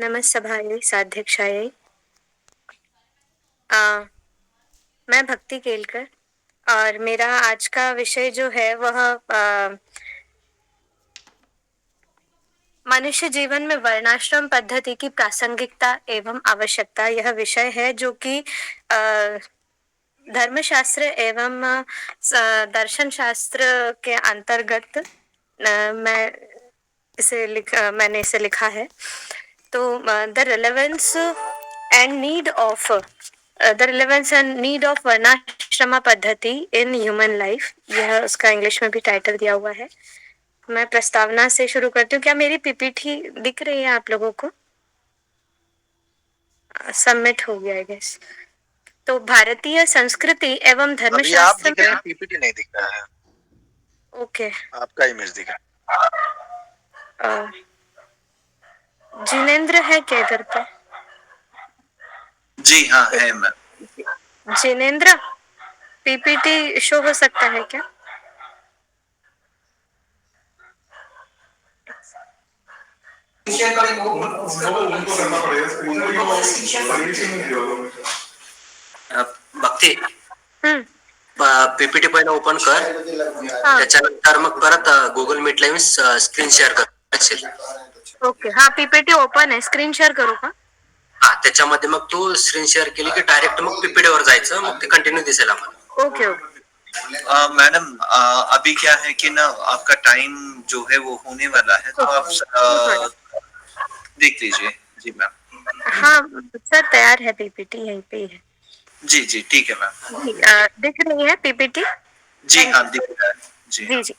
नमस्सभायै साध्यक्षायै। अ, मैं भक्ति केलकर और मेरा आज का विषय जो है वह मनुष्य जीवन में वर्णाश्रम पद्धति की प्रासंगिकता एवं आवश्यकता यह विषय है जो कि धर्मशास्त्र एवं दर्शन शास्त्र के अंतर्गत मैंने इसे लिखा है। तो the relevance and need of वर्णाश्रम पद्धति इन ह्यूमन लाइफ, यह उसका इंग्लिश में भी टाइटल दिया हुआ है। मैं प्रस्तावना से शुरू करती हूँ। क्या मेरी पीपीटी दिख रही है आप लोगों को? सबमिट हो गया आई गेस। तो भारतीय संस्कृति एवं अभी आप धर्मशास्त्र दिख रहे हैं, पीपीटी नहीं दिख रहा है। ओके, आपका इमेज दिख रहा है। जिनेंद्र है क्या इधर पे? जी हाँ है मैम। जिनेंद्र, पीपीटी शो हो सकता है क्या? भक्ती पीपीटी पहिला ओपन कर, त्याच्यानंतर मग परत गुगल मीटला येऊन स्क्रीन शेअर कर. ओके, हाँ पीपीटी ओपन है, स्क्रीन शेअर करू का? हाँ, त्याच्यामध्ये मग तू स्क्रीन शेअर केली की डायरेक्ट मग पीपीटी वर जायचं, मग ते कंटिन्यू दिसेल आम्हाला. Okay okay. मैडम अभी क्या है कि ना आपका टाइम जो है वो होने वाला है, तो आप देख लीजिए. जी मैम। हाँ सर, तैयार है पीपीटी, यहीं पे ही है। जी जी ठीक है मैम। दिख रही है पीपीटी? जी हाँ दिख रहा है। जी जी जी।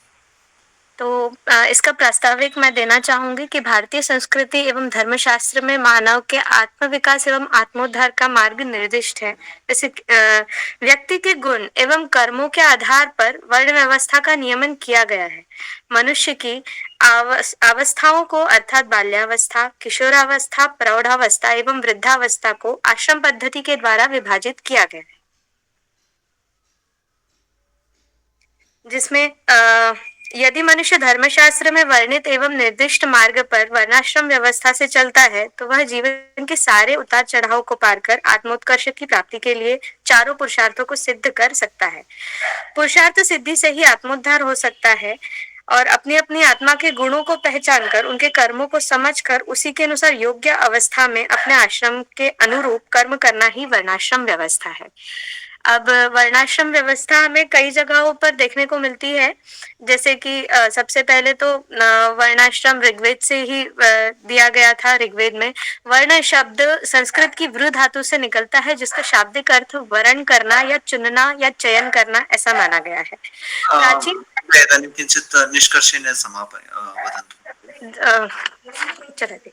तो इसका प्रस्ताविक मैं देना चाहूंगी कि भारतीय संस्कृति एवं धर्मशास्त्र में मानव के आत्म विकास एवं आत्मोद्धार का मार्ग निर्दिष्ट है। जैसे व्यक्ति के गुण एवं कर्मों के आधार पर वर्ण व्यवस्था का नियमन किया गया है। मनुष्य की अवस्थाओं को अर्थात बाल्यावस्था, किशोरावस्था, प्रौढ़ावस्था एवं वृद्धावस्था को आश्रम पद्धति के द्वारा विभाजित किया गया है, जिसमें यदि मनुष्य धर्मशास्त्र में वर्णित एवं निर्दिष्ट मार्ग पर वर्णाश्रम व्यवस्था से चलता है तो वह जीवन के सारे उतार चढ़ाव को पार कर आत्मोत्कर्ष की प्राप्ति के लिए चारों पुरुषार्थों को सिद्ध कर सकता है। पुरुषार्थ सिद्धि से ही आत्मोद्धार हो सकता है और अपनी अपनी आत्मा के गुणों को पहचान कर उनके कर्मों को समझकर उसी के अनुसार योग्य अवस्था में अपने आश्रम के अनुरूप कर्म करना ही वर्णाश्रम व्यवस्था है। अब वर्णाश्रम व्यवस्था हमें कई जगहों पर देखने को मिलती है, जैसे कि सबसे पहले तो वर्णाश्रम ऋग्वेद से ही दिया गया था। ऋग्वेद में वर्ण शब्द संस्कृत की वृ धातु से निकलता है, जिसका शाब्दिक अर्थ वर्ण करना या चुनना या चयन करना ऐसा माना गया है। प्राचीन किंचित निष्कर्षेण वदन्तु. चलते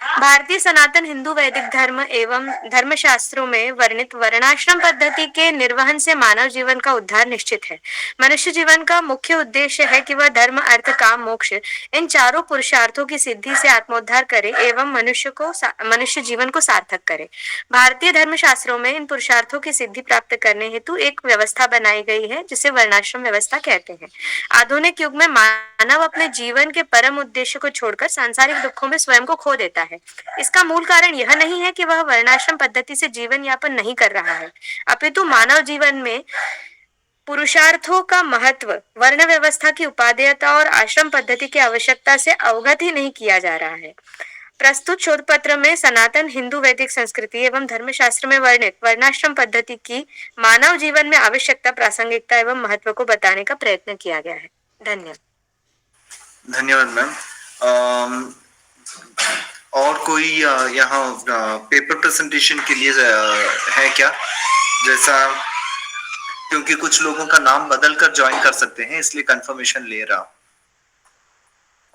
भारतीय सनातन हिंदू वैदिक धर्म एवं धर्मशास्त्रों में वर्णित वर्णाश्रम पद्धति के निर्वहन से मानव जीवन का उद्धार निश्चित है। मनुष्य जीवन का मुख्य उद्देश्य है कि वह धर्म, अर्थ, काम, मोक्ष इन चारों पुरुषार्थों की सिद्धि से आत्मोद्धार करे एवं मनुष्य जीवन को सार्थक करे। भारतीय धर्मशास्त्रों में इन पुरुषार्थों की सिद्धि प्राप्त करने हेतु एक व्यवस्था बनाई गई है, जिसे वर्णाश्रम व्यवस्था कहते हैं। आधुनिक युग में मानव अपने जीवन के परम उद्देश्य को छोड़कर सांसारिक दुखों में स्वयं को खो देता है। इसका मूल कारण यह नहीं है कि वह वर्णाश्रम पद्धति से जीवन यापन नहीं कर रहा है, अपितु मानव जीवन में पुरुषार्थों का महत्व, वर्ण व्यवस्था की उपादेयता और आश्रम पद्धति की आवश्यकता से अवगत ही नहीं किया जा रहा है। प्रस्तुत शोध पत्र में सनातन हिंदू वैदिक संस्कृति एवं धर्मशास्त्र में वर्णित वर्णाश्रम पद्धति की मानव जीवन में आवश्यकता, प्रासंगिकता एवं महत्व को बताने का प्रयत्न किया गया है। धन्यवाद। धन्यवाद मैम। और कोई यहाँ पेपर प्रेजेंटेशन के लिए है क्या? जैसा क्योंकि कुछ लोगों का नाम बदल कर ज्वाइन कर सकते हैं, इसलिए कंफर्मेशन ले रहा हूं।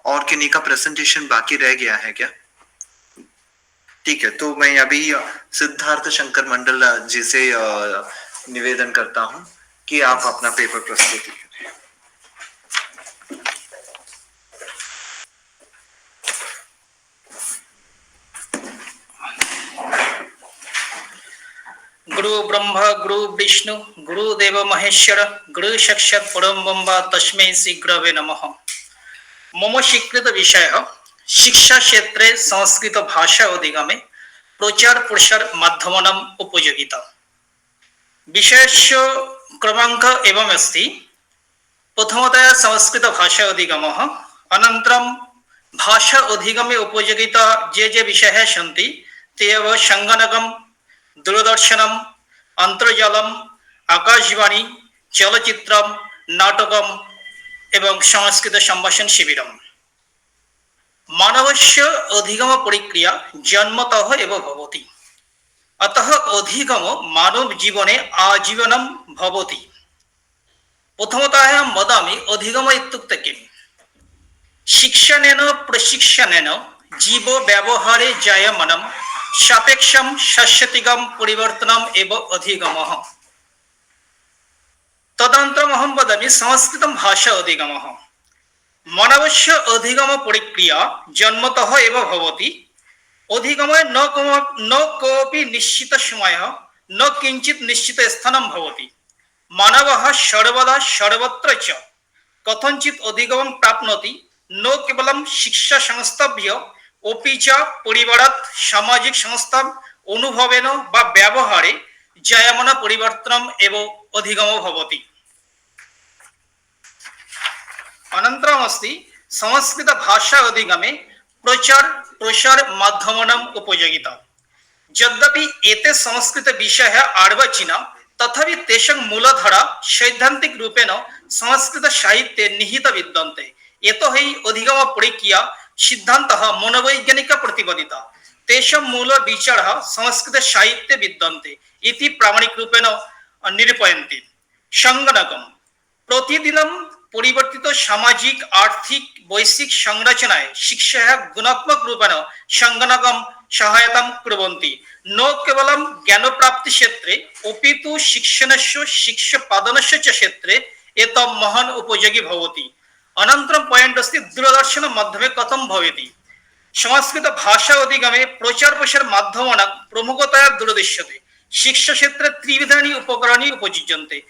और किन्हीं का प्रेजेंटेशन बाकी रह गया है क्या? ठीक है, तो मैं अभी सिद्धार्थ शंकर मंडल जी से निवेदन करता हूं कि आप अपना पेपर प्रस्तुत करें। गुरु ब्रह्मा गुरु विष्णु गुरुदेव महेश्वर गुरु साक्षात् परम ब्रह्म तस्मै श्री गुरवे नमः। मम स्वीकृत विषय शिक्षा क्षेत्रे संस्कृत भाषा अधिगमे प्रचार प्रसार माध्यमानाम् उपयोगिता। विषयस्य क्रमाङ्क एवम् अस्ति। प्रथमतया संस्कृत भाषा अधिगमः, अनन्तरं भाषा अधिगमे उपयोगिता ये विषयाः सन्ति ते एव सङ्गणकं, दूरदर्शनम्, अन्तर्जालम्, आकाशवाणी, चलचित्रं, नाटकम् एवं संस्कृत सम्भाषण शिबिरम्। मानवस्य अधिगम प्रक्रिया जन्मतः एव भवति, अतः अधिगम मानव जीवने आजीवनं भवति। प्रथमतः अहं वदामि अधिगम इत्युक्ते किम्? शिक्षणेन प्रशिक्षणेन जीव व्यवहारे जायमानं सापेक्षं शाश्वतिकं परिवर्तनम् एव अधिगमः। तदनन्तरम् अहं वदामि संस्कृतं भाषा अधिगमः। मानवस्य अधिगम प्रक्रिया जन्मतः एव भवति। अधिगमे न कोऽपि निश्चित समयः, न किञ्चित् निश्चित स्थानं भवति। मानवः सर्वदा सर्वत्र च कथञ्चित् अधिगमं प्राप्नोति, न केवलं शिक्षा संस्थाभ्य अपि च परिवारात्, सामाजिक संस्थाम्, अनुभवेन वा व्यवहारे जायमान परिवर्तनम् एव अधिगमो भवति। अनन्तरम् अस्ति संस्कृत भाषा अधिगमे प्रचार प्रसार माध्यमानाम् उपयोगिता। यद्यपि एते संस्कृत विषयाः अर्वाचीना, तथापि तेषां मूलधारा सैद्धान्तिक रूपेण संस्कृत साहित्ये निहिता विद्यन्ते। यतोहि अधिगम प्रक्रिया सिद्धान्तः मनोवैज्ञानिक प्रतिपादिता, तेषां मूल विचारः संस्कृत साहित्ये विद्यन्ते इति प्रामाणिक रूपेण निरूपयन्ति। सङ्गणकम् प्रतिदिनं परिवर्तित सामाजिक आर्थिक वैश्विक संरचनाय शिक्षाः गुणात्मक रूपेण सङ्गणकं सहायतां कुर्वन्ति। न केवलं ज्ञानप्राप्ति क्षेत्रे अपि तु शिक्षणस्य शिक्षाप्रदानस्य च क्षेत्रे एतत् महान् उपयोगी भवति। अनन्तरं पॉइंट अस्ति दूरदर्शन माध्यमे कथं भवति। संस्कृत भाषा अधिगमे प्रचार प्रसार माध्यमानां प्रमुखतया दूरदृश्यते। शिक्षा क्षेत्रे त्रिविधानि उपकरणानि उपयुज्यन्ते।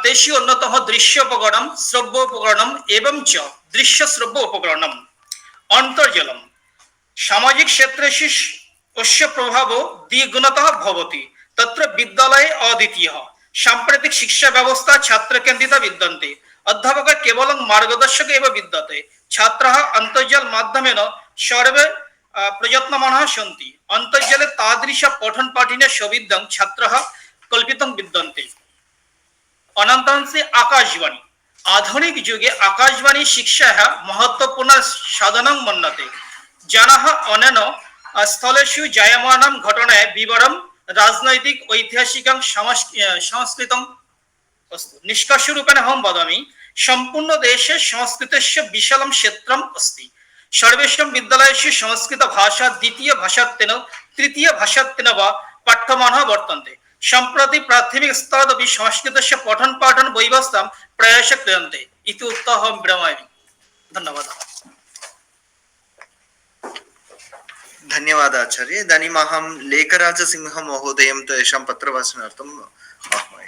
तेषु अन्यतमः दृश्य उपकरणं, श्रव्य उपकरणम् एवं च दृश्य श्रव्य उपकरणम्। अन्तर्जालम् सामाजिक क्षेत्रेषु अस्य प्रभावो द्विगुणतः भवति। तत्र विद्यालये अद्वितीयः। साम्प्रतिक शिक्षा व्यवस्था छात्र केन्द्रिता विद्यन्ते। अध्यापकः केवलं मार्गदर्शक एव विद्यते। छात्राः अन्तर्जाल माध्यमेन सर्वे प्रयत्नमानाः सन्ति। अन्तर्जाले तादृश पठन पाठन सौविध्यं छात्राः कल्पितं विद्यन्ते। अनन्तरं से आकाशवाणी। आधुनिक युगे आकाशवाणी शिक्षाः महत्वपूर्ण साधनं मन्यते। जनाः अनेन स्थलेषु जायमानां घटनाः विवरणं राजनैतिक ऐतिहासिकं संस्कृतम् अस्तु। निष्कर्षरूपेण अहं वदामि सम्पूर्ण देशे संस्कृतस्य विशालं क्षेत्रम् अस्ति। सर्वेषां विद्यालयेषु संस्कृतभाषा द्वितीयभाषात्वेन तृतीयभाषात्वेन वा पाठ्यमानः वर्तन्ते। सम्प्रति प्राथमिक स्तरादपि संस्कृतस्य पठन पाठन व्यवस्थां प्रयासः क्रियन्ते इति उक्त्वा अहं विरमामि। धन्यवादः। धन्यवादः आचार्य। इदानीम् अहं लेखराजसिंह महोदयं तेषां पत्रभाषणार्थम् आह्वयामि।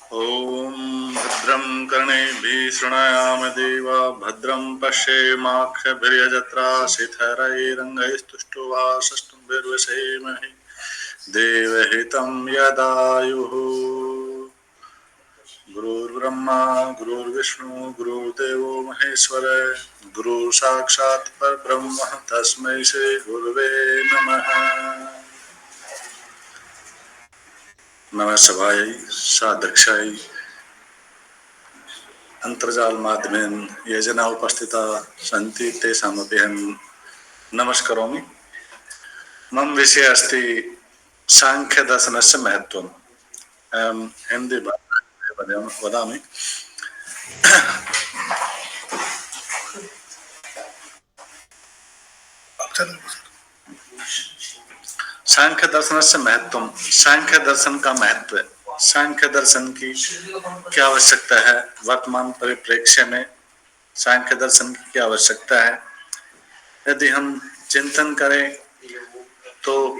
ॐ भद्रं कर्णेभिः शृणुयाम देवा भद्रं पश्येमाक्षभिर्यजत्रा शिखरैरङ्गैस्तुष्टुवासस्तुभिर्वसेमहि देवहितं यदायुः। गुरुर्ब्रह्मा गुरुर्विष्णु गुरुर्देवो महेश्वर गुरुर्साक्षात् परब्रह्म तस्मै श्री गुरुवे नमः। नमः सभायै साध्यक्षायै अंतर्जाल माध्यमेन ये जना उपस्थिता सन्ति तेषामपि अहं नमस्करोमि। मम विषय अस्ति सांख्यदर्शनस्य महत्त्वम्। अहं हिन्दी वदामि। सांख्य दर्शन से महत्व, सांख्य दर्शन का महत्व, सांख्य दर्शन की क्या आवश्यकता है वर्तमान परिप्रेक्ष्य में, सांख्य दर्शन की क्या आवश्यकता है। यदि हम चिंतन करें तो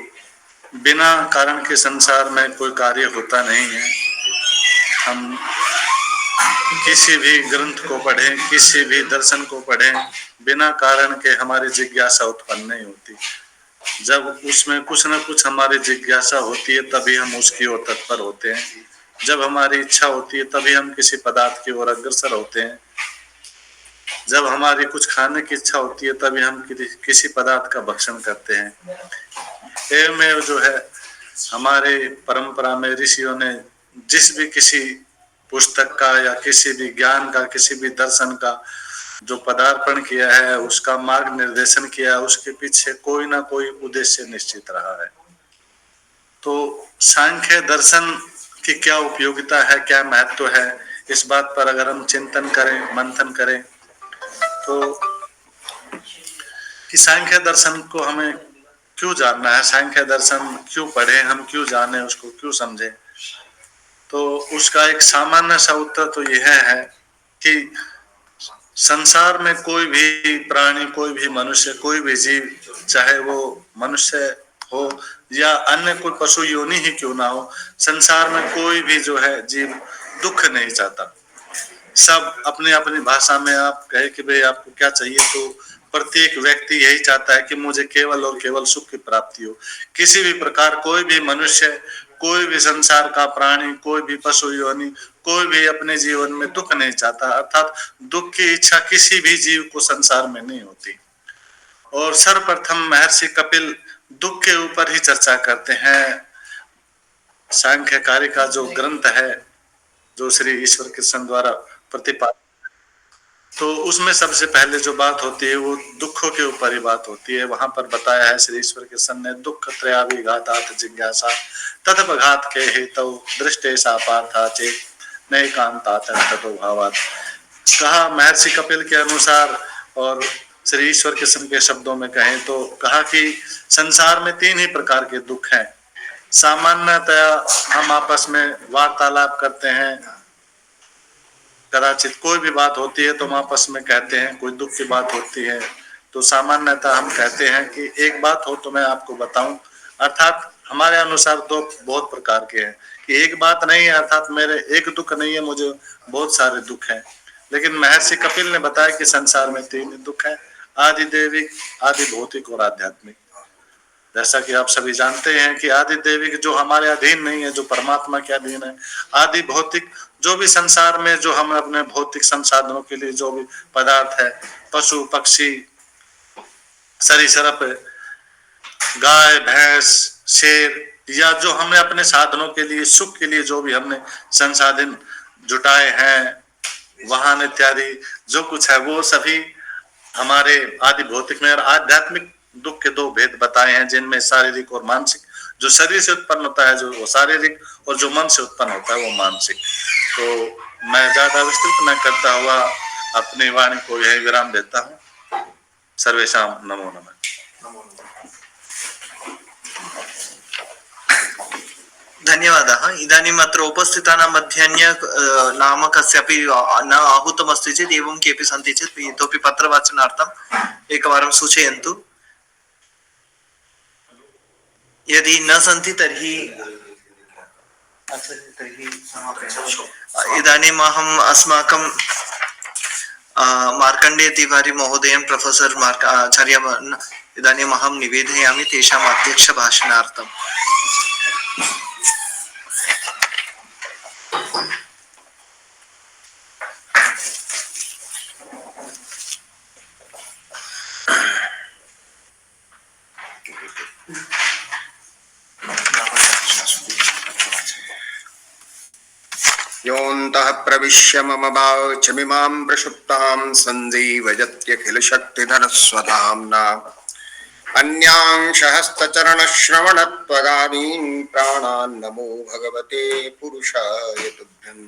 बिना कारण के संसार में कोई कार्य होता नहीं है। हम किसी भी ग्रंथ को पढ़ें, किसी भी दर्शन को पढ़ें, बिना कारण के हमारी जिज्ञासा उत्पन्न नहीं होती। जब उसमें कुछ न कुछ हमारी जिज्ञासा होती है तभी हम उसकी ओर तत्पर होते हैं। जब हमारी इच्छा होती है तभी हम किसी पदार्थ की ओर अग्रसर होते हैं। जब हमारी कुछ खाने की इच्छा होती है तभी हम किसी पदार्थ का भक्षण करते हैं। एवं जो है हमारे परंपरा में ऋषियों ने जिस भी किसी पुस्तक का या किसी भी ज्ञान का, किसी भी दर्शन का जो पदार्पण किया है, उसका मार्ग निर्देशन किया है, उसके पीछे कोई ना कोई उद्देश्य निश्चित रहा है। तो सांख्य दर्शन की क्या उपयोगिता है, क्या महत्व है, इस बात पर अगर हम चिंतन करें, मंथन करें तो कि सांख्य दर्शन को हमें क्यों जानना है, सांख्य दर्शन क्यों पढ़ें, हम क्यों जाने, उसको क्यों समझें, तो उसका एक सामान्य सा उत्तर तो यह है कि संसार में कोई भी प्राणी, कोई भी मनुष्य, कोई भी जीव, चाहे वो मनुष्य हो या अन्य कोई पशु योनि ही क्यों ना हो, संसार में कोई भी जो है जीव दुख नहीं चाहता। सब अपनी अपनी भाषा में आप कहे कि भाई आपको क्या चाहिए, तो प्रत्येक व्यक्ति यही चाहता है कि मुझे केवल और केवल सुख की प्राप्ति हो। किसी भी प्रकार कोई भी मनुष्य, कोई भी संसार का प्राणी, कोई भी पशु योनि, कोई भी अपने जीवन में दुख नहीं चाहता, अर्थात दुख की इच्छा किसी भी जीव को संसार में नहीं होती। और सर्वप्रथम महर्षि कपिल दुख के ऊपर ही चर्चा करते हैं। सांख्यकारी का जो ग्रंथ है, जो श्री ईश्वर कृष्ण द्वारा प्रतिपादित, तो उसमें सबसे पहले जो बात होती है वो दुखों के ऊपर ही बात होती है। वहां पर बताया है श्री ईश्वर कृष्ण ने, दुख त्रयाभिघातात् जिज्ञासा तदपघात के हेतु दृष्टे सा पार्था चेत नैकांतात् ततो भावात्। कहा महर्षि कपिल के अनुसार, और श्री ईश्वर कृष्ण के शब्दों में कहें तो कहा कि संसार में तीन ही प्रकार के दुख हैं। सामान्यतया हम आपस में वार्तालाप करते हैं, कदाचित कोई भी बात होती है तो हम आपस में कहते हैं, कोई दुख की बात होती है तो सामान्यतः हम कहते हैं कि एक बात हो तो मैं आपको बताऊं, अर्थात हमारे अनुसार दो बहुत प्रकार के हैं कि एक बात नहीं है, अर्थात मेरे एक दुख नहीं है, मुझे बहुत सारे दुख हैं। लेकिन महर्षि कपिल ने बताया कि संसार में तीन दुख है, आदि दैविक, आदि भौतिक और आध्यात्मिक। जैसा कि आप सभी जानते हैं कि आदि दैविक जो हमारे अधीन नहीं है, जो परमात्मा के अधीन है। आदि भौतिक जो भी संसार में जो हम अपने भौतिक संसाधनों के लिए जो भी पदार्थ है, पशु पक्षी, सरीसृप, गाय भैंस, शेर, या जो हमने अपने साधनों के लिए, सुख के लिए जो भी हमने संसाधन जुटाए हैं, वाहन इत्यादि जो कुछ है, वो सभी हमारे आदि भौतिक में। और आध्यात्मिक दुख के दो भेद बताए हैं, जिनमें शारीरिक और मानसिक। जो शरीर से उत्पन्न होता है जो वो शारीरिक, और जो मन से उत्पन्न होता है वो मानसिक। तो मैं ज्यादा विस्तृत न करता हुआ अपनी वाणी को यही विराम देता हूँ। सर्वेषां नमो नमः। धन्यवादः। इदानीम् अत्र उपस्थितानां मध्ये अन्य नाम कस्यापि न आहूतमस्ति चेत्, एवं केऽपि सन्ति चेत् इतोपि पत्रवाचनार्थम् एकवारं सूचयन्तु। यदि न सन्ति तर्हि इदानीम् अहम् अस्माकं मार्कण्डेय तिवारी महोदयं, प्रोफेसर् आचार्य, इदानीम् अहं निवेदयामि तेषाम् अध्यक्षभाषणार्थम्। योऽन्तः प्रविश्य मम वाचमिमां प्रक्षुप्तां सञ्जीवयत्यखिलशक्तिधरस्वधाम्ना अन्यांशहस्तचरणश्रवणत्वगादीन् प्राणान् नमो भगवते पुरुषाय तुभ्यं।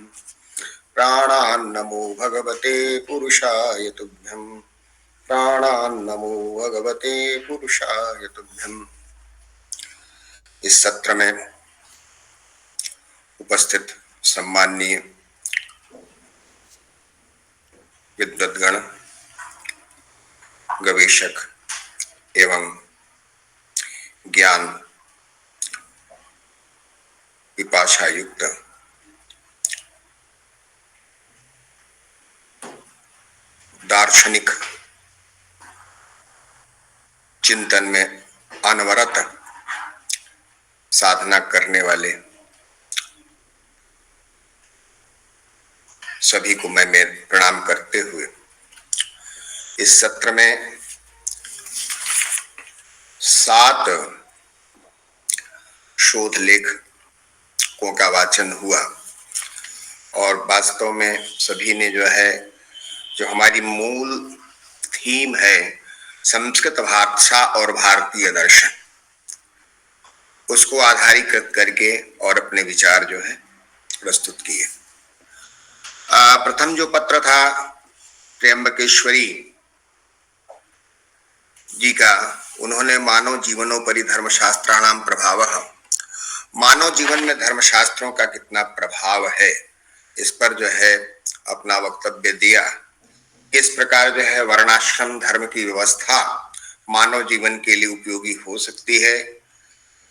प्राणान् नमो भगवते पुरुषाय तुभ्यं। प्राणान् नमो भगवते पुरुषाय तुभ्यं। इस सत्र में उपस्थित सम्माननीय विद्वद्गण, गवेषक एवं ज्ञान पिपाशा युक्त दार्शनिक चिंतन में अनवरत साधना करने वाले सभी को मैं प्रणाम करते हुए इस सत्र में 7 शोध लेखों का वाचन हुआ और वास्तव में सभी ने जो हमारी मूल थीम है संस्कृत भाषा और भारतीय दर्शन, उसको आधारीकृत करके और अपने विचार प्रस्तुत किए। प्रथम जो पत्र था त्र्यंबकेश्वरी जी का, उन्होंने मानव जीवनोपरि धर्मशास्त्राणाम प्रभावः, मानव जीवन में धर्मशास्त्रों का कितना प्रभाव है, इस पर अपना वक्तव्य दिया। किस प्रकार वर्णाश्रम धर्म की व्यवस्था मानव जीवन के लिए उपयोगी हो सकती है,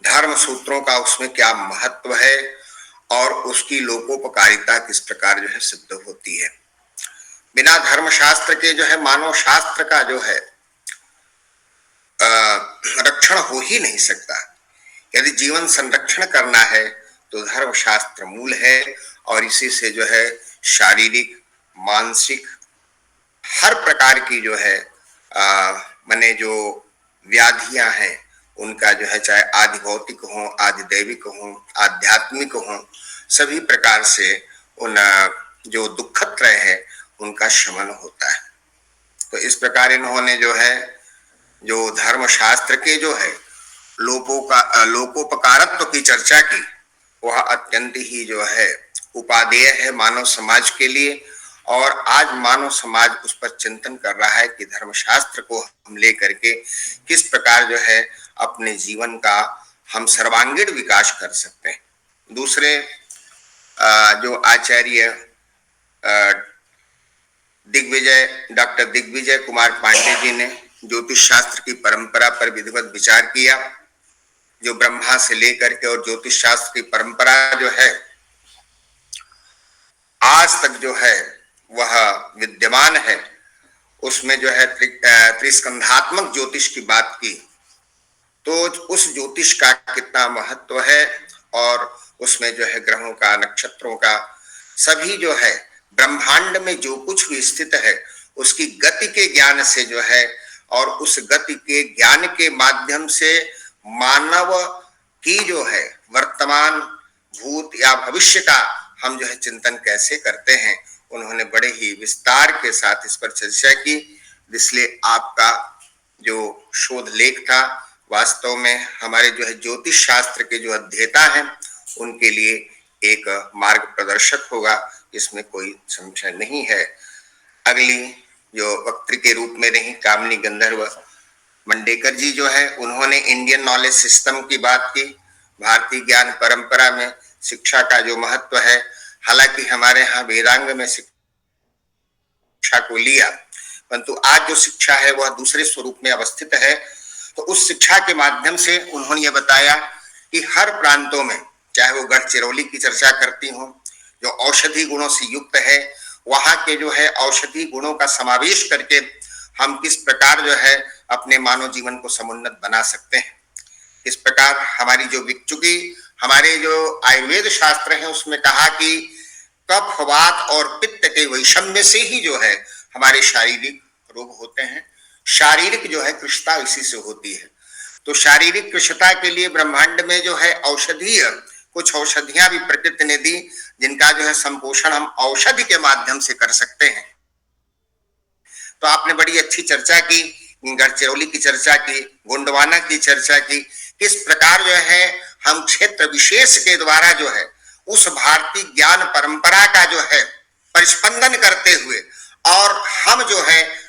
धर्म सूत्रों का उसमें क्या महत्व है और उसकी लोकोपकारिता किस प्रकार सिद्ध होती है। बिना धर्मशास्त्र के मानव शास्त्र का रक्षण हो ही नहीं सकता। यदि जीवन संरक्षण करना है तो धर्मशास्त्र मूल है और इसी से शारीरिक मानसिक हर प्रकार की माने जो व्याधियां हैं उनका चाहे आदि भौतिक हो, आदि दैविक हो, आध्यात्मिक हो, सभी प्रकार से उन जो दुखत्रय है उनका शमन होता है। तो इस प्रकार इन्होंने जो धर्मशास्त्र के लोकोपकारत्व की चर्चा की, वह अत्यंत ही उपादेय है मानव समाज के लिए। और आज मानव समाज उस पर चिंतन कर रहा है कि धर्मशास्त्र को हम लेकर के किस प्रकार अपने जीवन का हम सर्वांगीण विकास कर सकते हैं। दूसरे जो आचार्य डॉक्टर दिग्विजय कुमार पांडे जी ने ज्योतिष शास्त्र की परंपरा पर विधिवत विचार किया। जो ब्रह्मा से लेकर के और ज्योतिष शास्त्र की परंपरा आज तक वह विद्यमान है, उसमें त्रिस्कंधात्मक ज्योतिष की बात की, तो उस ज्योतिष का कितना महत्व है और उसमें ग्रहों का, नक्षत्रों का, सभी ब्रह्मांड में जो कुछ भी स्थित है उसकी गति के ज्ञान से और उस गति के ज्ञान के माध्यम से मानव की वर्तमान, भूत या भविष्य का हम चिंतन कैसे करते हैं, उन्होंने बड़े ही विस्तार के साथ इस पर चर्चा की। इसलिए आपका जो शोध लेख था वास्तव में हमारे ज्योतिष शास्त्र के जो अध्येता हैं उनके लिए एक मार्ग प्रदर्शक होगा, इसमें कोई संशय नहीं है। अगली जो वक्तृ के रूप में रही कामनी गंधर्व मंडेकर जी उन्होंने इंडियन नॉलेज सिस्टम की बात की। भारतीय ज्ञान परंपरा में शिक्षा का जो महत्व है, हालांकि हमारे यहाँ वेदांग में शिक्षा को लिया, परंतु आज जो शिक्षा है वह दूसरे स्वरूप में अवस्थित है। तो उस शिक्षा के माध्यम से उन्होंने ये बताया कि हर प्रांतों में, चाहे वो गढ़चिरौली की चर्चा करती हो जो औषधि गुणों से युक्त है, वहां के औषधि गुणों का समावेश करके हम किस प्रकार अपने मानव जीवन को समुन्नत बना सकते हैं। इस प्रकार हमारी जो चूंकि हमारे जो आयुर्वेद शास्त्र है उसमें कहा कि कफ, वात और पित्त के वैषम्य से ही हमारे शारीरिक रोग होते हैं। शारीरिक कृशता इसी से होती है। तो शारीरिक कृशता के लिए ब्रह्मांड में औषधीय कुछ औषधियां भी प्रकृति ने दी, जिनका संपोषण हम औषधि के माध्यम से कर सकते हैं। तो आपने बड़ी अच्छी चर्चा की, गढ़चिरौली की चर्चा की, गोंडवाना की चर्चा की, किस प्रकार हम क्षेत्र विशेष के द्वारा उस भारतीय ज्ञान परंपरा का परिस्पंदन करते हुए और हम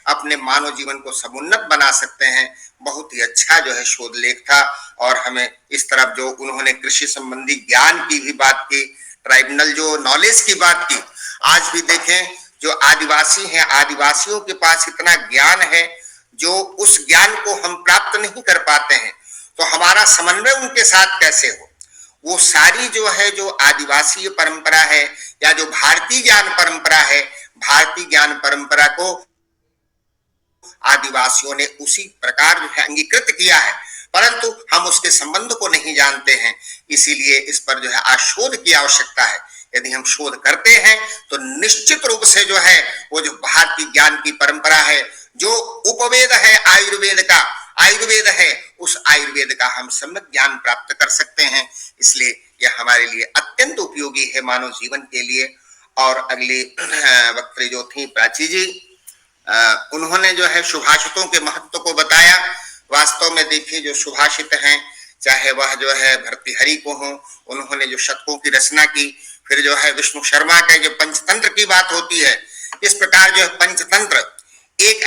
अपने मानव जीवन को समुन्नत बना सकते हैं। बहुत ही अच्छा शोध लेख था। और हमें इस तरफ जो उन्होंने कृषि संबंधी ज्ञान की भी बात की, ट्राइबल जो नॉलेज की बात की, आज भी देखें जो आदिवासी हैं, आदिवासियों के पास इतना ज्ञान है जो उस ज्ञान को हम प्राप्त नहीं कर पाते हैं, तो हमारा समन्वय उनके साथ कैसे हो। वो सारी जो है जो आदिवासी परंपरा है या जो भारतीय ज्ञान परंपरा है, भारतीय ज्ञान परंपरा को आदिवासियों ने उसी प्रकार जो है अंगीकृत किया है, परंतु हम उसके संबंध को नहीं जानते हैं। इसीलिए इस पर जो है आज शोध की आवश्यकता है। यदि हम शोध करते हैं तो निश्चित रूप से जो है वो जो भारतीय ज्ञान की परंपरा है, जो उपवेद है आयुर्वेद का, आयुर्वेद है, उस आयुर्वेद का हम सम्यक ज्ञान प्राप्त कर सकते हैं। इसलिए यह हमारे लिए अत्यंत उपयोगी है मानव जीवन के लिए। और अगली वक्त्री जो थी प्राची जी, उन्होंने जो है सुभाषितों के महत्व को बताया। वास्तव में देखिए जो सुभाषित हैं, चाहे वह जो है भर्तृहरि को हो, उन्होंने जो शतकों की रचना की, फिर जो है विष्णु शर्मा के जो पंचतंत्र की बात होती है, इस प्रकार जो है पंचतंत्र एक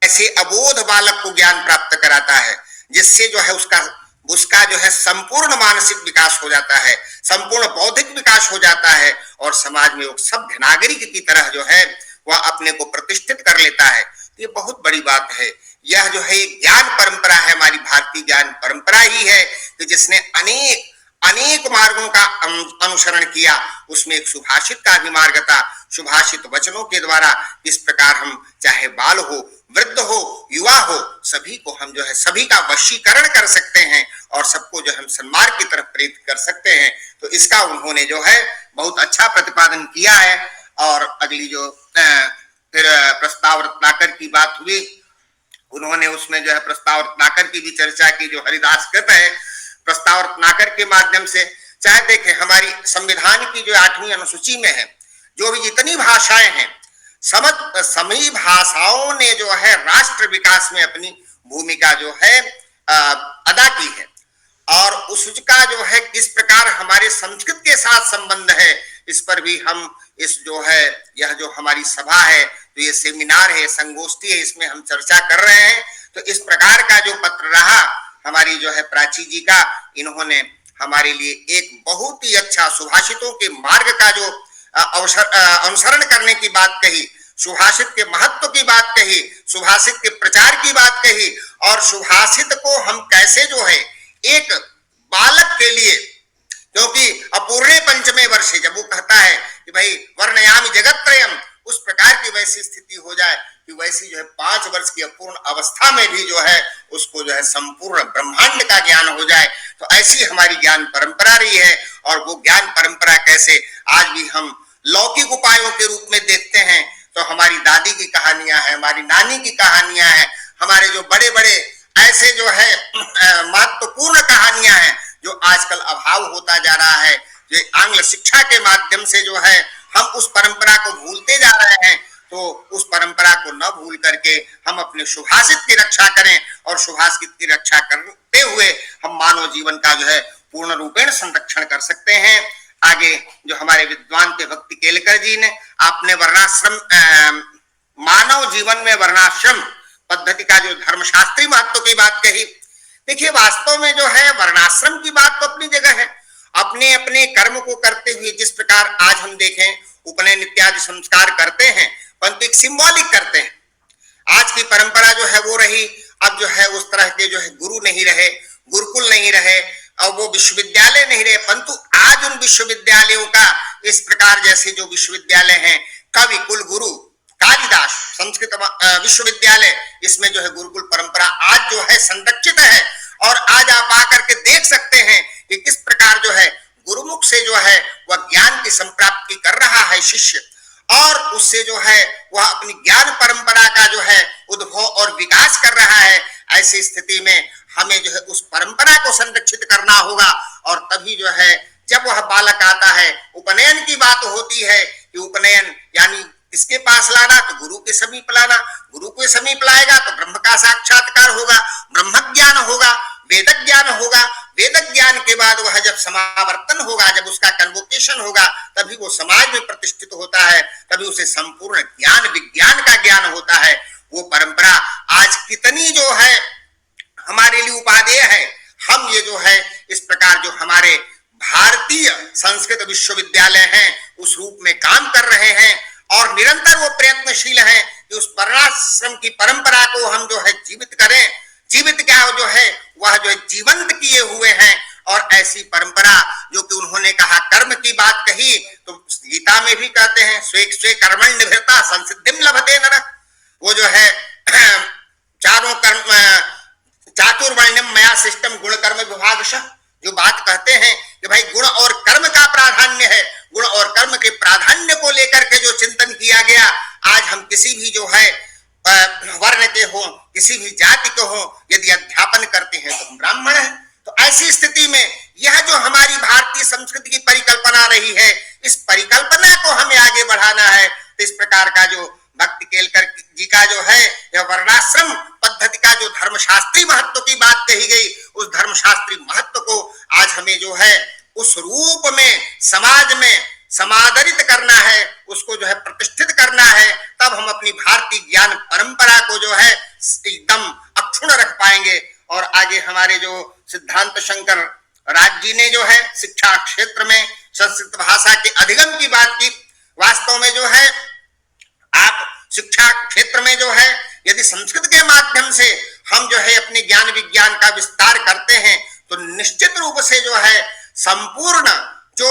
ऐसे अबोध बालक को ज्ञान प्राप्त कराता है, जिससे जो है उसका जो है संपूर्ण मानसिक विकास हो जाता है, संपूर्ण बौद्धिक विकास हो जाता है, और समाज में वो सभ्य नागरिक की तरह जो है वह अपने को प्रतिष्ठित कर लेता है। ये बहुत बड़ी बात है। यह जो है ज्ञान परंपरा है, हमारी भारतीय ज्ञान परंपरा ही है कि जिसने अनेक मार्गों का अनुसरण किया। उसमें एक सुभाषित का भी मार्ग था। सुभाषित वचनों के द्वारा इस प्रकार हम चाहे बाल हो, वृद्ध हो, युवा हो, सभी को हम जो है सभी का वशीकरण कर सकते हैं और सबको जो हम सन्मार्ग की तरफ प्रेरित कर सकते हैं। तो इसका उन्होंने जो है बहुत अच्छा प्रतिपादन किया है। और अगली जो फिर प्रस्ताव रत्नाकर की बात हुई, उन्होंने उसमें जो है प्रस्ताव रत्नाकर की भी चर्चा की, जो हरिदास कृत है। प्रस्ताव रत्नाकर के माध्यम से चाहे देखें हमारी संविधान की जो 8वीं अनुसूची में है, जो भी जितनी भाषाएं हैं, सभी भाषाओं ने जो है राष्ट्र विकास में अपनी भूमिका जो है अदा की है। और उसका जो है किस प्रकार हमारे संस्कृत के साथ संबंध है, इस पर भी हम इस जो है यह जो हमारी सभा है, तो ये सेमिनार है, संगोष्ठी है, इसमें हम चर्चा कर रहे हैं। तो इस प्रकार का जो पत्र रहा हमारी जो है प्राची जी का, इन्होंने हमारे लिए एक बहुत ही अच्छा सुभाषितों के मार्ग का जो अनुसरण करने की बात कही, सुभाषित के महत्व की बात कही, सुभाषित के प्रचार की बात कही, और सुभाषित को हम कैसे जो है एक बालक के लिए, क्योंकि अपूर्णे पंचमे वर्षे जब वो कहता है कि भाई वर्णयामि जगत्त्रयम्, उस प्रकार की वैसी स्थिति हो जाए कि वैसी जो है 5 वर्ष की अपूर्ण अवस्था में भी जो है उसको जो है संपूर्ण ब्रह्मांड का ज्ञान हो जाए। तो ऐसी हमारी ज्ञान परंपरा रही है। और वो ज्ञान परंपरा कैसे आज भी हम लौकिक उपायों के रूप में देखते हैं, तो हमारी दादी की कहानियां हैं, हमारी नानी की कहानियां हैं, हमारे जो बड़े बड़े ऐसे जो है महत्वपूर्ण कहानियां हैं, जो आजकल अभाव होता जा रहा है। जो आंग्ल शिक्षा के माध्यम से जो है हम उस परंपरा को भूलते जा रहे हैं। तो उस परंपरा को न भूल करके हम अपने सुभाषित की रक्षा करें, और सुभाषित की रक्षा करते हुए हम मानव जीवन का जो है पूर्ण रूपेण संरक्षण कर सकते हैं। आगे जो हमारे विद्वान थे भक्ति केलकर जी ने, आपने वर्णाश्रम मानव जीवन में वर्णाश्रम पद्धति का जो धर्मशास्त्री महत्व की बात कही। देखिए वास्तव में जो है वर्णाश्रम की बात तो अपनी जगह है, अपने अपने कर्म को करते हुए जिस प्रकार आज हम देखें उपनयन इत्यादि संस्कार करते हैं, परंतु एक सिंबॉलिक करते हैं। आज की परंपरा जो है वो रही, अब जो है उस तरह के जो है गुरु नहीं रहे, गुरुकुल नहीं रहे, और वो विश्वविद्यालय नहीं रहे। परंतु आज उन विश्वविद्यालयों का इस प्रकार जैसे जो विश्वविद्यालय हैं, कवि कुल गुरु कालिदास संस्कृत विश्वविद्यालय, इसमें जो है गुरुकुल परंपरा आज जो है संरक्षित है। और आज आप आकर के देख सकते हैं कि किस प्रकार जो है गुरुमुख से जो है वह ज्ञान की संप्राप्ति कर रहा है शिष्य, और उससे जो है वह अपनी ज्ञान परंपरा का जो है उद्भव और विकास कर रहा है। ऐसी स्थिति में हमें जो है उस परंपरा को संरक्षित करना होगा। और तभी जो है जब वह बालक आता है, उपनयन की बात होती है कि उपनयन यानी किसके पास लाना, तो गुरु के समीप लाना। गुरु के समीप लाएगा तो ब्रह्म का साक्षात्कार होगा, ब्रह्म ज्ञान होगा, वेद ज्ञान होगा। वेद ज्ञान के बाद वह जब समावर्तन होगा, जब उसका कन्वोकेशन होगा, तभी वो समाज में प्रतिष्ठित होता है, तभी उसे संपूर्ण ज्ञान विज्ञान का ज्ञान होता है। वो परंपरा आज कितनी जो है हमारे लिए उपादेय है। हम ये जो है इस प्रकार जो हमारे भारतीय संस्कृत विश्वविद्यालय हैं उस रूप में काम कर रहे हैं, और निरंतर वो प्रयत्नशील हैं कि उस वर्णाश्रम की परंपरा को हम जो है जीवित करें। जीवित क्या जो है वह जो है जीवंत किए हुए हैं, और ऐसी परंपरा जो कि उन्होंने कहा कर्म की बात कही, तो गीता में भी कहते हैं स्वे स्वे कर्मण्य निभृता संसिद्धिम लभते नरः। वो जो है चारों कर्म चातुर्वर्ण्यम मया सिस्टम गुण कर्म विभागशः, जो बात कहते हैं कि भाई गुण और कर्म का प्राधान्य है, गुण और कर्म के प्राधान्य को लेकर के जो चिंतन किया गया, आज हम किसी भी जो है वर्ण के हो, किसी भी जाति के हो, यदि अध्यापन करते हैं तो हम ब्राह्मण हैं। तो ऐसी स्थिति में यह जो हमारी भारतीय संस्कृति की परिकल्पना रही है, इस परिकल्पना को हमें आगे बढ़ाना है। तो इस प्रकार का जो भक्ति केलकर जी का जो है यह वर्णाश्रम पद्धति का जो धर्मशास्त्री महत्व की बात कही गई, उस धर्मशास्त्री महत्व को आज हमें जो है उस रूप में समाज में समादरित करना है, उसको जो है प्रतिष्ठित करना है। तब हम अपनी भारतीय ज्ञान परंपरा को जो है एकदम अक्षुण्ण रख पाएंगे। और आगे हमारे जो सिद्धांत शंकर राज जी ने जो है शिक्षा क्षेत्र में संस्कृत भाषा के अधिगम की बात की। वास्तव में जो है आप शिक्षा क्षेत्र में जो है यदि संस्कृत के माध्यम से हम जो है अपने ज्ञान विज्ञान का विस्तार करते हैं, तो निश्चित रूप से जो है संपूर्ण जो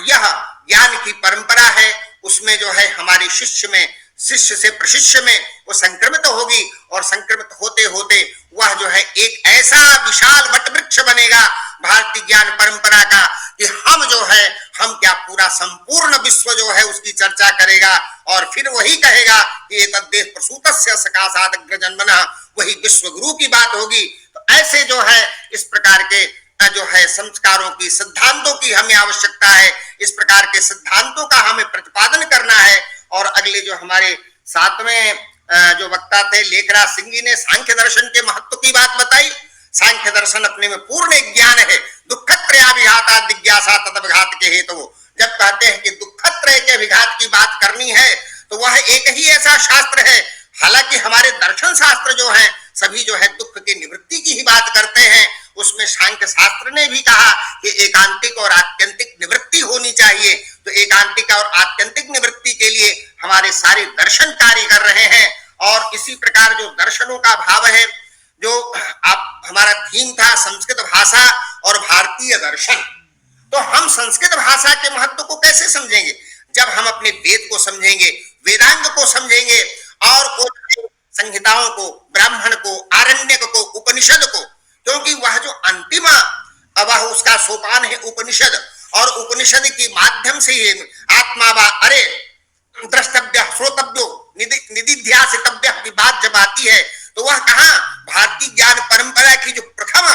यह ज्ञान की परंपरा है, उसमें जो है हमारे शिष्य में, शिष्य से प्रशिष्य में वो संक्रमित होगी, और संक्रमित होते होते वह जो है एक ऐसा विशाल वटवृक्ष बनेगा भारतीय ज्ञान परंपरा का कि हम जो है, हम क्या पूरा संपूर्ण विश्व जो है उसकी चर्चा करेगा, और फिर वही कहेगा कि एक देश प्रसूतस्य सकाशात् अग्रजन्मनः, वही विश्व गुरु की बात होगी। तो ऐसे जो है इस प्रकार के जो है संस्कारों की, सिद्धांतों की हमें आवश्यकता है। इस प्रकार के सिद्धांतों का हमें प्रतिपादन करना है। और अगले जो हमारे सातवें जो वक्ता थे लेखराज सिंह जी ने सांख्य दर्शन के महत्व की बात बताई। सांख्य दर्शन अपने में पूर्ण ज्ञान है। दुःखत्रयाभिघाता जिज्ञासा तदभिघात के हेतु, जब कहते हैं कि दुःखत्रय के विघात की बात करनी है, तो वह एक ही ऐसा शास्त्र है। हालांकि हमारे दर्शन शास्त्र जो है सभी जो है दुख की निवृत्ति की ही बात करते हैं। उसमें सांख्य शास्त्र ने भी कहा कि एकांतिक और आत्यंतिक निवृत्ति होनी चाहिए। तो एकांतिक और आत्यंतिक निवृत्ति के लिए हमारे सारे दर्शन कार्य कर रहे हैं। और इसी प्रकार जो दर्शनों का भाव है, जो आप हमारा थीम था संस्कृत भाषा और भारतीय दर्शन, तो हम संस्कृत भाषा के महत्व को कैसे समझेंगे? जब हम अपने वेद को समझेंगे, वेदांग को समझेंगे, और संहिताओं को, ब्राह्मण को, आरण्यक को, उपनिषद को, क्योंकि वह जो अंतिम वह उसका सोपान है उपनिषद, और उपनिषद के माध्यम से आत्मा वा अरे द्रष्टव्य श्रोतव्यो निदिध्यासितव्य की बात जब आती है, तो वह कहाँ भारतीय ज्ञान परंपरा की जो प्रथम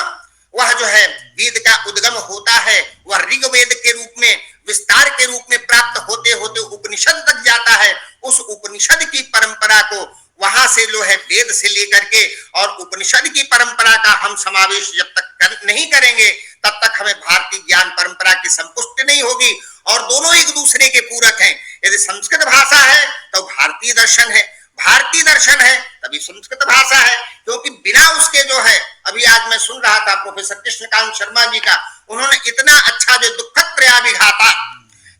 वह जो है वेद का उद्गम होता है, वह ऋग्वेद के रूप में, विस्तार के रूप में प्राप्त होते होते उपनिषद तक जाता है। उस उपनिषद की परंपरा को वहां से जो है वेद से लेकर के और उपनिषद की परंपरा का हम समावेश जब तक नहीं करेंगे, तब तक हमें भारतीय ज्ञान परंपरा की संपुष्टि नहीं होगी। और दोनों एक दूसरे के पूरक हैं। यदि संस्कृत भाषा है तो भारतीय दर्शन है, भारतीय दर्शन है तभी संस्कृत भाषा है। क्योंकि बिना उसके जो है, अभी आज मैं सुन रहा था प्रोफेसर कृष्णकांत शर्मा जी का, उन्होंने इतना अच्छा जो दुःखत्रयाभिघाता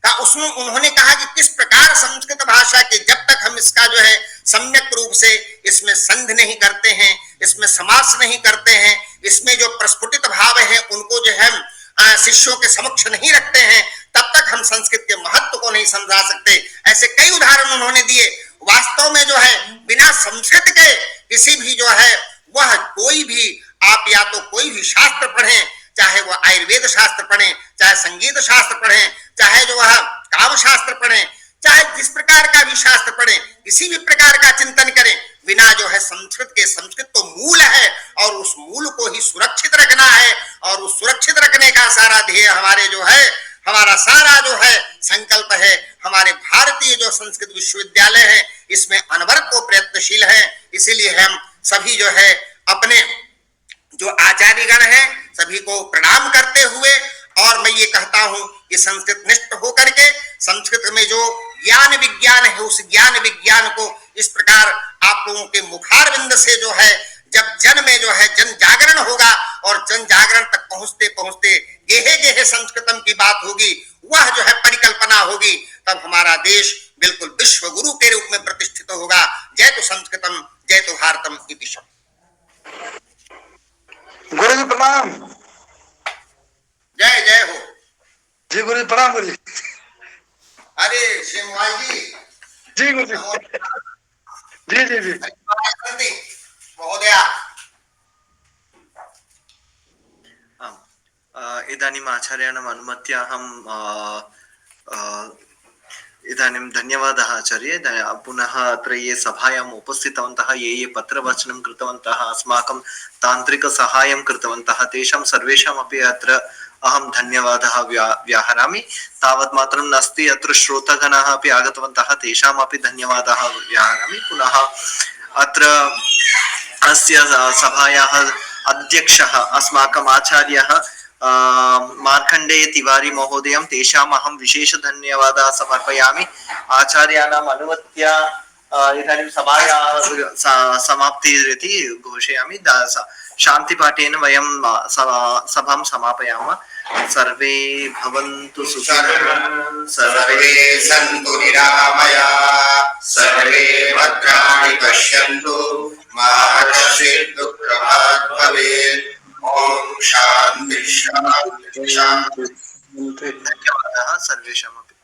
का उसमें उन्होंने कहा कि किस प्रकार संस्कृत भाषा के जब तक हम इसका जो है सम्यक रूप से इसमें संधि नहीं करते हैं, इसमें समास नहीं करते हैं, इसमें जो प्रस्फुटित भाव है उनको जो है शिष्यों के समक्ष नहीं रखते हैं, तब तक हम संस्कृत के महत्व को नहीं समझा सकते। ऐसे कई उदाहरण उन्होंने दिए। वास्तव में जो है बिना संस्कृत के किसी भी जो है वह कोई भी, आप या तो कोई भी शास्त्र पढ़ें, चाहे वह आयुर्वेद शास्त्र पढ़ें, चाहे संगीत शास्त्र पढ़ें, चाहे जो वह काव्य शास्त्र पढ़ें, चाहे जिस प्रकार का भी शास्त्र पढ़ें, किसी भी प्रकार का चिंतन करें, बिना जो है संस्कृत के, संस्कृत तो मूल है और उस मूल को ही सुरक्षित रखना है। और उस सुरक्षित रखने का सारा ध्येय हमारे जो है, हमारा सारा जो है संकल्प है। हमारे भारतीय जो संस्कृत विश्वविद्यालय है इसमें अनवरत को प्रयत्नशील है। इसीलिए हम सभी जो है अपने जो आचार्यगण हैं सभी को प्रणाम करते हुए, और मैं ये कहता हूं कि संस्कृत निष्ठ होकर के संस्कृत में जो ज्ञान विज्ञान है उस ज्ञान विज्ञान को इस प्रकार आप लोगों के मुखारविंद से जो है जब जन में जो है जन जागरण होगा, और जन जागरण तक पहुंचते पहुंचते गेहे गेहे संस्कृतम की बात होगी, वह जो है परिकल्पना होगी, तब हमारा देश बिल्कुल विश्व गुरु के रूप में प्रतिष्ठित होगा। जय तो संस्कृतम, जय तो भारतम इति शब्द। गुरु जी प्रणाम। जय जय हो। जी गुरु जी, प्रणाम गुरु जी। अरे श्रीमान जी, जी गुरु जी। जी जी जी। महोदया। आम् इदानीम् आचार्याणाम् अनुमत्या अहं इदानीं धन्यवादः आचार्य। पुनः अत्र ये सभायाम् उपस्थितवन्तः ये ये पत्रवचनं कृतवन्तः अस्माकं तान्त्रिकसहायं कृतवन्तः तेषां सर्वेषामपि अत्र अहं धन्यवादः व्याहरामि। तावत् मात्रं नास्ति, अत्र श्रोतगणाः अपि आगतवन्तः तेषामपि धन्यवादः व्याहरामि। पुनः अत्र अस्य सभायाः अध्यक्षः अस्माकम् आचार्यः मार्कण्डेय तिवारी महोदयं तेषाम् अहं विशेष धन्यवादः समर्पयामि। आचार्याणाम् अनुमत्या इदानीं सभायाः समाप्तिरिति घोषयामि। शान्तिपाठेन वयं सभां समापयामः। सर्वे भवन्तु सुखिनः, सर्वे सन्तु निरामयाः, सर्वे भद्राणि पश्यन्तु, मा कश्चित् दुःखभाग् भवेत्। ओम शांति शांति शांति। धन्यवादः सर्वेषामपि।